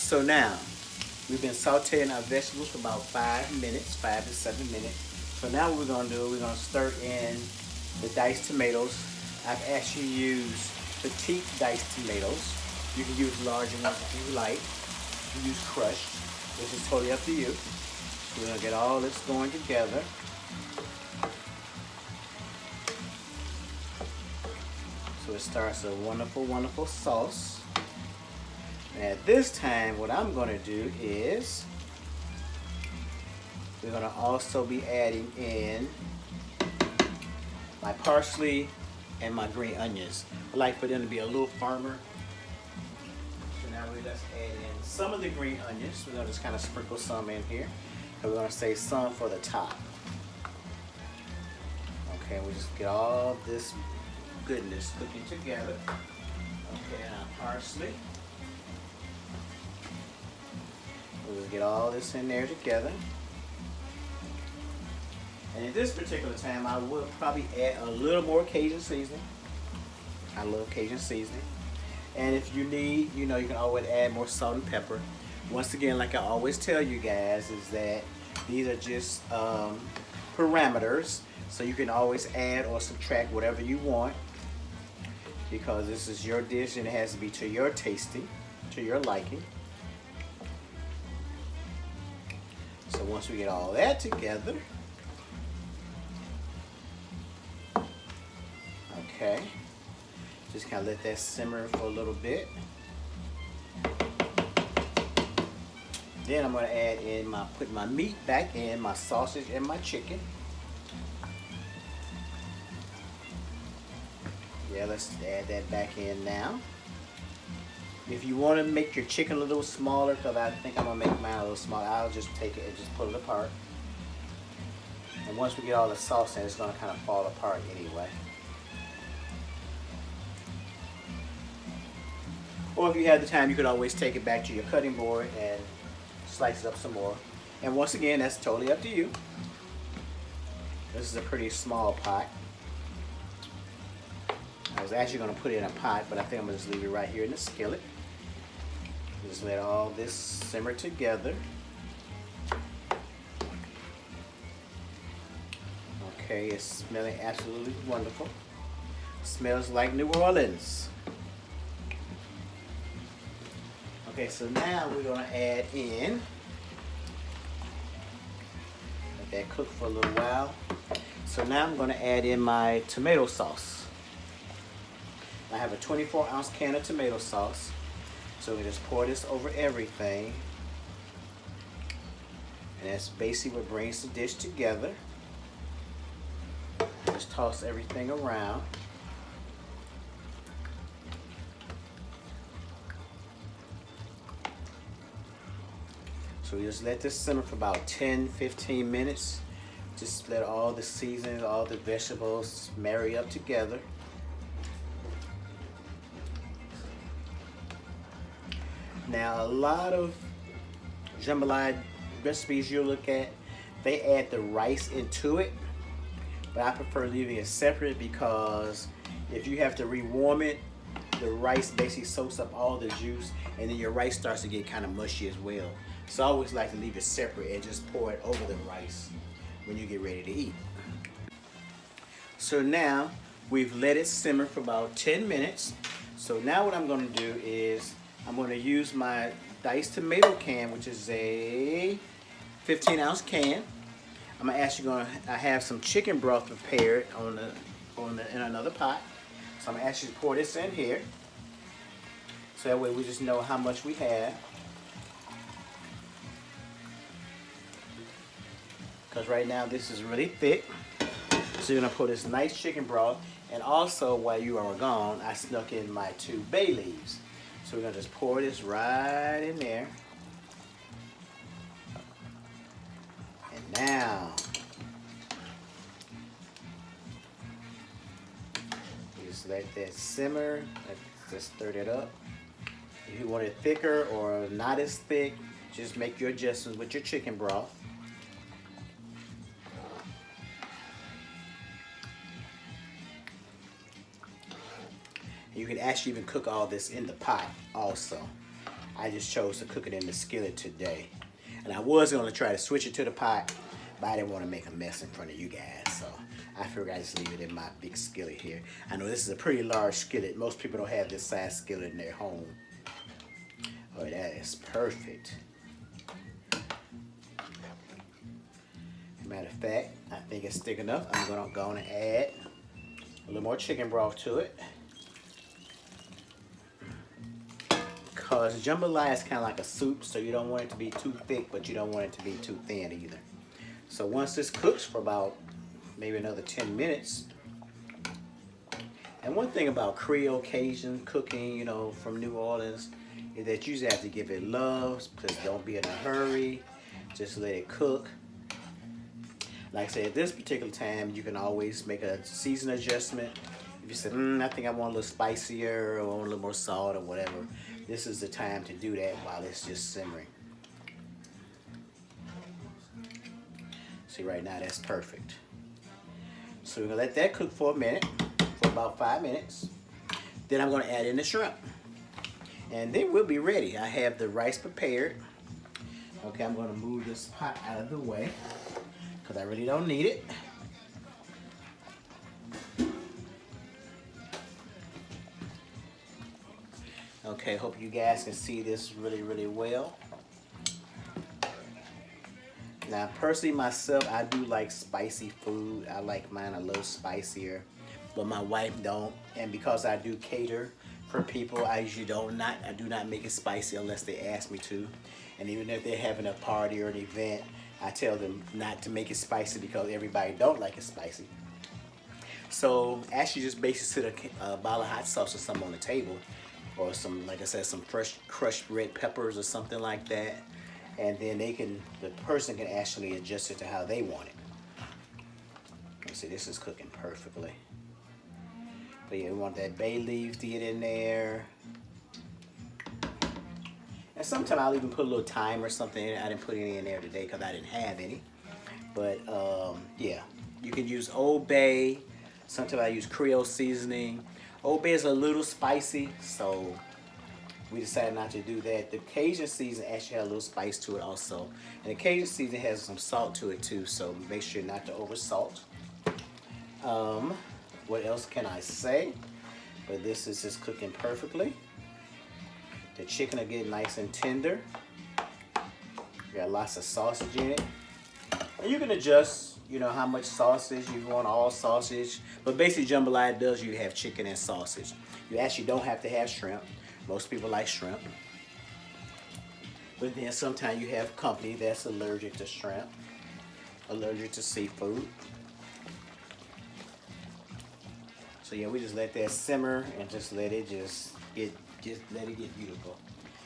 So now, we've been sauteing our vegetables for about 5 minutes, 5 to 7 minutes. So now what we're gonna do, we're gonna stir in the diced tomatoes. I've actually used petite diced tomatoes. You can use larger ones if you like. You can use crushed. This is totally up to you. So we're gonna get all this going together. So it starts a wonderful, wonderful sauce. And at this time, what I'm gonna do is we're gonna also be adding in my parsley and my green onions. I like for them to be a little firmer. So now we just add in some of the green onions. We're gonna just kind of sprinkle some in here. And we're gonna save some for the top. Okay, we just get all this goodness cooking together. Okay, now parsley. We'll just get all this in there together. And at this particular time, I will probably add a little more Cajun seasoning. I love Cajun seasoning. And if you need, you can always add more salt and pepper. Once again, like I always tell you guys, is that these are just parameters. So you can always add or subtract whatever you want, because this is your dish and it has to be to your tasting, to your liking. So once we get all that together, okay, just kind of let that simmer for a little bit. Then I'm going to add in put my meat back in, my sausage and my chicken. Yeah, let's add that back in now. If you want to make your chicken a little smaller, because I think I'm going to make mine a little smaller, I'll just take it and just pull it apart. And once we get all the sauce in, it's going to kind of fall apart anyway. Or if you have the time, you could always take it back to your cutting board and slice it up some more. And once again, that's totally up to you. This is a pretty small pot. I was actually going to put it in a pot, but I think I'm going to just leave it right here in the skillet. Just let all this simmer together. Okay, it's smelling absolutely wonderful. Smells like New Orleans. Okay, so now we're going to add in, let that cook for a little while. So now I'm going to add in my tomato sauce. I have a 24-ounce can of tomato sauce. So we just pour this over everything. And that's basically what brings the dish together. Just toss everything around. So we just let this simmer for about 10-15 minutes. Just let all the seasonings, all the vegetables marry up together. Now, a lot of jambalaya recipes you'll look at, they add the rice into it, but I prefer leaving it separate, because if you have to rewarm it, the rice basically soaks up all the juice, and then your rice starts to get kind of mushy as well. So I always like to leave it separate and just pour it over the rice when you get ready to eat. So now we've let it simmer for about 10 minutes. So now what I'm going to do is I'm going to use my diced tomato can, which is a 15-ounce can. I'm actually going to have some chicken broth prepared in another pot. So I'm going to actually pour this in here. So that way we just know how much we have. Because right now this is really thick. So you're going to pour this nice chicken broth. And also, while you are gone, I snuck in my 2 bay leaves. So we're going to just pour this right in there. And now, just let that simmer. Let's just stir it up. If you want it thicker or not as thick, just make your adjustments with your chicken broth. You can actually even cook all this in the pot also. I just chose to cook it in the skillet today. And I was gonna try to switch it to the pot, but I didn't want to make a mess in front of you guys. So I figured I'd just leave it in my big skillet here. I know this is a pretty large skillet. Most people don't have this size skillet in their home. Oh, that is perfect. Matter of fact, I think it's thick enough. I'm gonna go on and add a little more chicken broth to it. Because jambalaya is kind of like a soup, so you don't want it to be too thick, but you don't want it to be too thin either. So once this cooks for about maybe another 10 minutes, and one thing about Creole Cajun cooking, you know, from New Orleans, is that you just have to give it love, because don't be in a hurry, just let it cook. Like I said, at this particular time, you can always make a season adjustment. If you say, I think I want a little spicier, or I want a little more salt or whatever, this is the time to do that while it's just simmering. See, right now that's perfect. So we're gonna let that cook for a minute, for about 5 minutes. Then I'm gonna add in the shrimp. And then we'll be ready. I have the rice prepared. Okay, I'm gonna move this pot out of the way, because I really don't need it. Okay, hope you guys can see this really, really well. Now, personally myself, I do like spicy food. I like mine a little spicier, but my wife don't. And because I do cater for people, I usually I do not make it spicy unless they ask me to. And even if they're having a party or an event, I tell them not to make it spicy because everybody don't like it spicy. So actually just basically sit a bottle of hot sauce or something on the table, or some, like I said, some fresh crushed red peppers or something like that. And then the person can actually adjust it to how they want it. Let's see, this is cooking perfectly. But yeah, we want that bay leaf to get in there. And sometimes I'll even put a little thyme or something in it. I didn't put any in there today because I didn't have any. But yeah, you can use Old Bay. Sometimes I use Creole seasoning. Old Bay is a little spicy, so we decided not to do that. The Cajun seasoning actually has a little spice to it also. And the Cajun seasoning has some salt to it too, so make sure not to over salt. What else can I say? But this is just cooking perfectly. The chicken will get nice and tender. Got lots of sausage in it. And you can adjust, you know, how much sausage you want, all sausage. But basically jambalaya does you have chicken and sausage. You actually don't have to have shrimp. Most people like shrimp. But then sometimes you have company that's allergic to shrimp, allergic to seafood. So yeah, we just let that simmer and just let it get beautiful.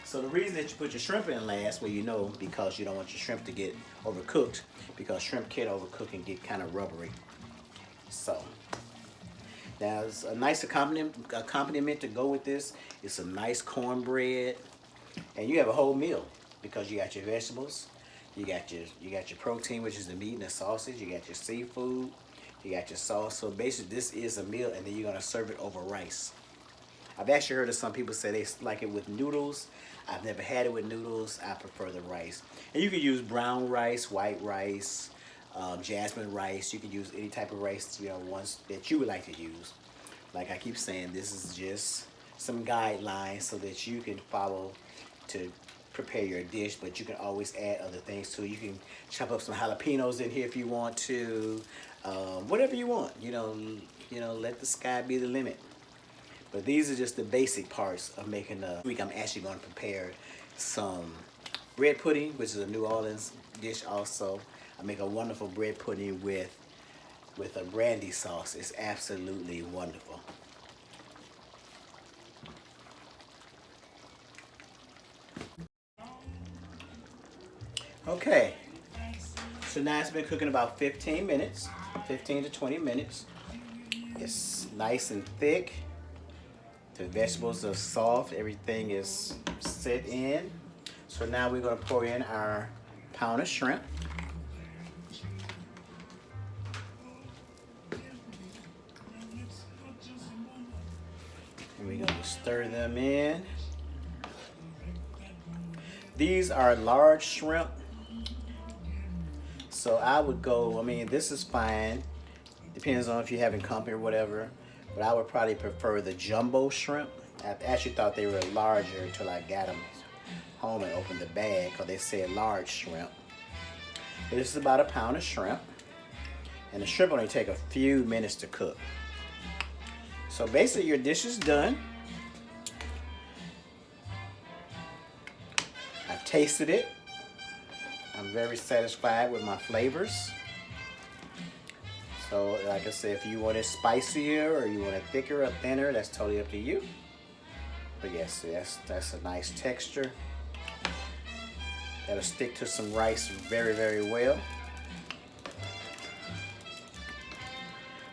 So the reason that you put your shrimp in last, well, you know, because you don't want your shrimp to get overcooked, because shrimp can overcook and get kind of rubbery. So now it's a nice accompaniment to go with this. It's some nice cornbread, and you have a whole meal because you got your vegetables, you got your protein, which is the meat and the sausage, you got your seafood, you got your sauce. So basically this is a meal, and then you're gonna serve it over rice. I've actually heard of some people say they like it with noodles. I've never had it with noodles. I prefer the rice. And you can use brown rice, white rice, jasmine rice. You can use any type of rice, you know, ones that you would like to use. Like I keep saying, this is just some guidelines so that you can follow to prepare your dish, but you can always add other things to it. You can chop up some jalapenos in here if you want to. Whatever you want, you know, let the sky be the limit. But these are just the basic parts of making a week. I'm actually going to prepare some bread pudding, which is a New Orleans dish also. I make a wonderful bread pudding with a brandy sauce. It's absolutely wonderful. Okay, so now it's been cooking about 15 minutes, 15 to 20 minutes. It's nice and thick. The vegetables are soft. Everything is set in. So now we're going to pour in our pound of shrimp. And we're going to stir them in. These are large shrimp. So I would go, I mean, this is fine. Depends on if you're having company or whatever. But I would probably prefer the jumbo shrimp. I actually thought they were larger until I got them home and opened the bag because they said large shrimp. But this is about a pound of shrimp. And the shrimp only take a few minutes to cook. So basically your dish is done. I've tasted it. I'm very satisfied with my flavors. So like I said, if you want it spicier or you want it thicker or thinner, that's totally up to you. But yes, that's a nice texture. That'll stick to some rice very, very well.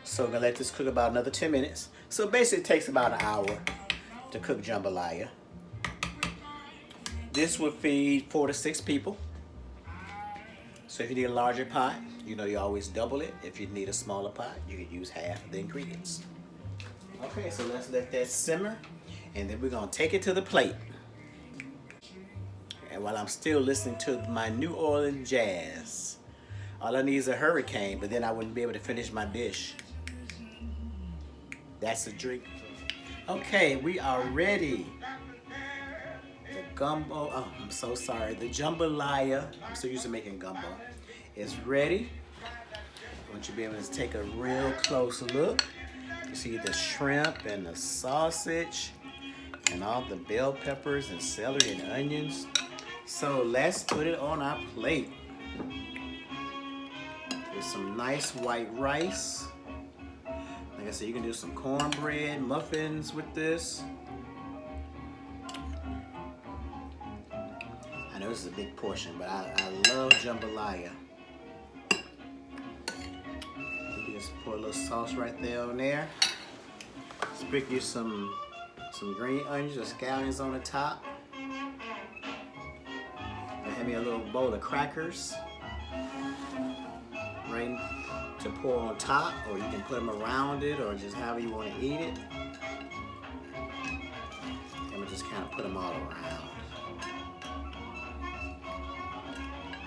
So I'm gonna let this cook about another 10 minutes. So basically it takes about an hour to cook jambalaya. This will feed 4 to 6 people. So if you need a larger pot, you know you always double it. If you need a smaller pot, you can use half of the ingredients. Okay, so let's let that simmer, and then we're gonna take it to the plate. And while I'm still listening to my New Orleans jazz, all I need is a hurricane, but then I wouldn't be able to finish my dish. That's a drink. Okay, we are ready. The gumbo, oh, I'm so sorry. The jambalaya, I'm so used to making gumbo, is ready. I want you to be able to take a real close look. You see the shrimp and the sausage and all the bell peppers and celery and onions. So let's put it on our plate. With some nice white rice. Like I said, you can do some cornbread, muffins with this. I know this is a big portion, but I love jambalaya. You just pour a little sauce right there on there. Sprinkle some green onions or scallions on the top. And have me a little bowl of crackers. Right to pour on top, or you can put them around it, or just however you want to eat it. And we just kind of put them all around.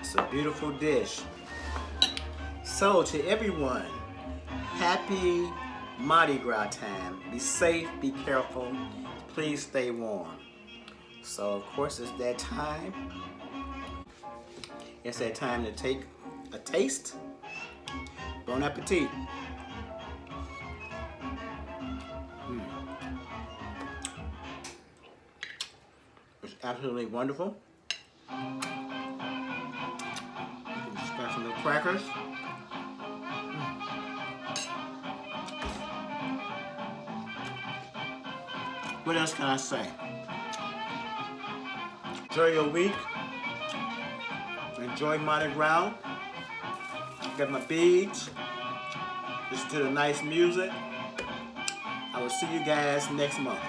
It's a beautiful dish. So to everyone, happy Mardi Gras time. Be safe, be careful, please stay warm. So of course it's that time. It's that time to take a taste. Bon appetit. It's absolutely wonderful. Just got some little crackers. What else can I say? Enjoy your week. Enjoy Mardi Gras. Got my beads. Listen to the nice music. I will see you guys next month.